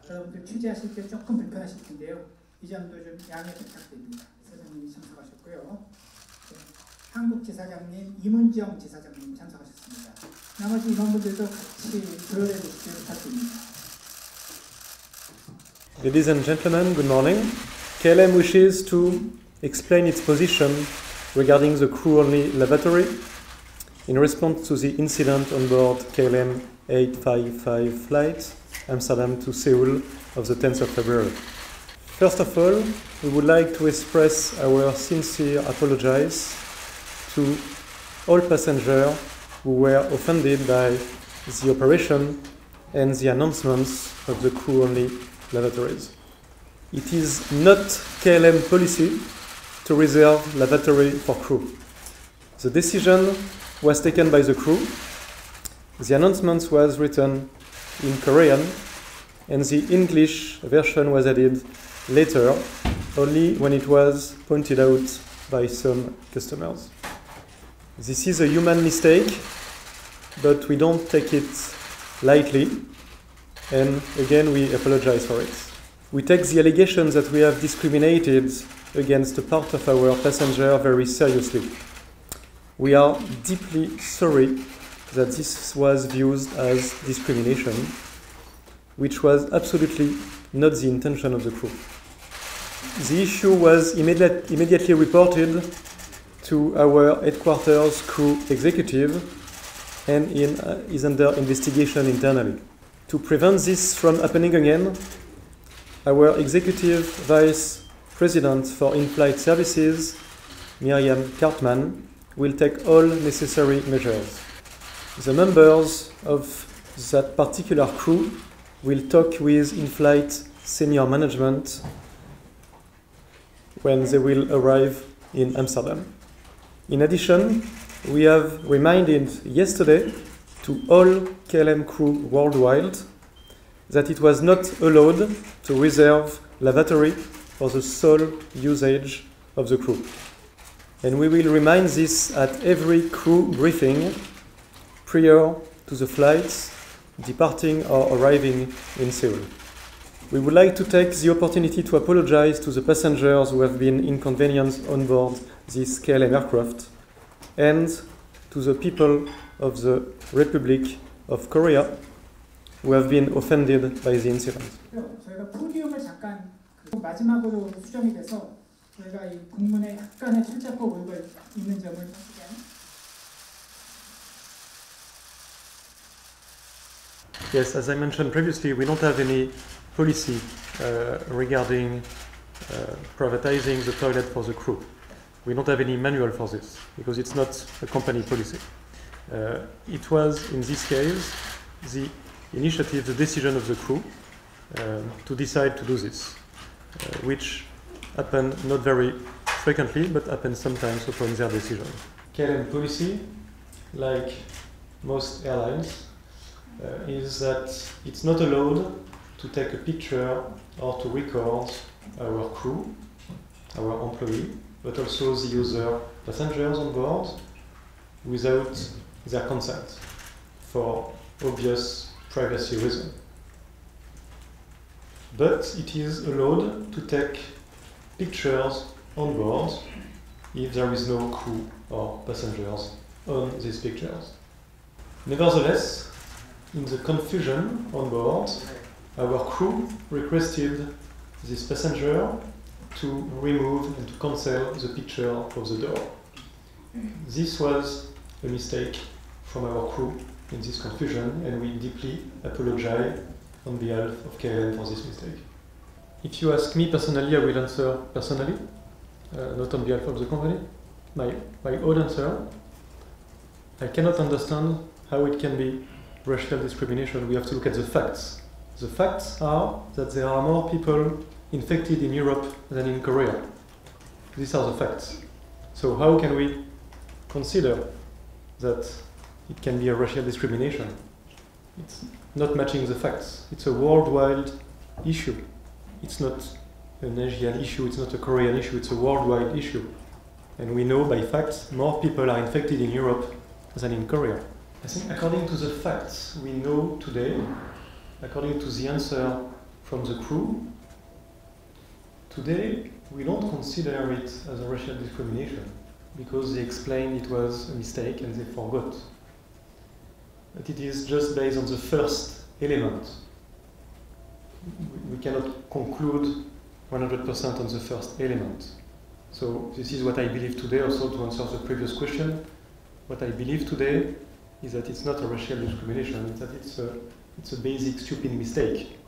여러분들 취재하실 때 조금 불편하실 텐데요. 이 점도 좀 양해 부탁드립니다. 사장님이 참석하셨고요. 네, 한국 지사장님, 이문정 지사장님 참석하셨습니다. 나머지 임원분들도 같이 들어내 주시길 부탁드립니다. Ladies and gentlemen, good morning. KLM wishes to explain its position regarding the crew-only lavatory in response to the incident on board KLM 855 flight Amsterdam to Seoul of the 10th of February. First of all, we would like to express our sincere apologies to all passengers who were offended by the operation and the announcements of the crew-only lavatories. It is not KLM policy to reserve lavatory for crew. The decision was taken by the crew. The announcement was written in Korean and the English version was added later, only when it was pointed out by some customers. This is a human mistake, but we don't take it lightly, and again we apologize for it. We take the allegations that we have discriminated against a part of our passenger very seriously. We are deeply sorry that this was viewed as discrimination, which was absolutely not the intention of the crew. The issue was immediately reported to our headquarters crew executive and is under investigation internally. To prevent this from happening again, our executive vice president for in-flight services, Miriam Cartman, will take all necessary measures. The members of that particular crew will talk with in-flight senior management when they will arrive in Amsterdam. In addition, we have reminded yesterday to all KLM crew worldwide that it was not allowed to reserve lavatory for the sole usage of the crew. And we will remind this at every crew briefing prior to the flights departing or arriving in Seoul. We would like to take the opportunity to apologize to the passengers who have been inconvenienced on board this KLM aircraft and to the people of the Republic of Korea who have been offended by the incident. 저희가 포디움을 잠깐 마지막으로 수정이 돼서 저희가 이 공문에 약간의 출제법 오류가 있는 점을 Yes, as I mentioned previously, we don't have any policy regarding privatizing the toilet for the crew. We don't have any manual for this because it's not a company policy. It was, in this case, the initiative, the decision of the crew to decide to do this, which happened not very frequently, but happened sometimes upon their decision. KLM policy, like most airlines, is that it's not allowed to take a picture or to record our crew, our employee, but also the other passengers on board without their consent for obvious privacy reasons. But it is allowed to take pictures on board if there is no crew or passengers on these pictures. Nevertheless, in the confusion on board, our crew requested this passenger to remove and to cancel the picture of the door. This was a mistake from our crew in this confusion, and we deeply apologize on behalf of KLM for this mistake. If you ask me personally, I will answer personally, not on behalf of the company. My own answer, I cannot understand how it can be racial discrimination. We have to look at the facts. The facts are that there are more people infected in Europe than in Korea. These are the facts. So how can we consider that it can be a racial discrimination? It's not matching the facts. It's a worldwide issue. It's not an Asian issue, it's not a Korean issue, it's a worldwide issue. And we know by facts more people are infected in Europe than in Korea. I think according to the facts we know today, according to the answer from the crew. Today, we don't consider it as a racial discrimination because they explained it was a mistake and they forgot. But it is just based on the first element. We cannot conclude 100% on the first element. So this is what I believe today. Also, to answer the previous question, what I believe today is that it's not a racial discrimination, it's that it's a basic stupid mistake.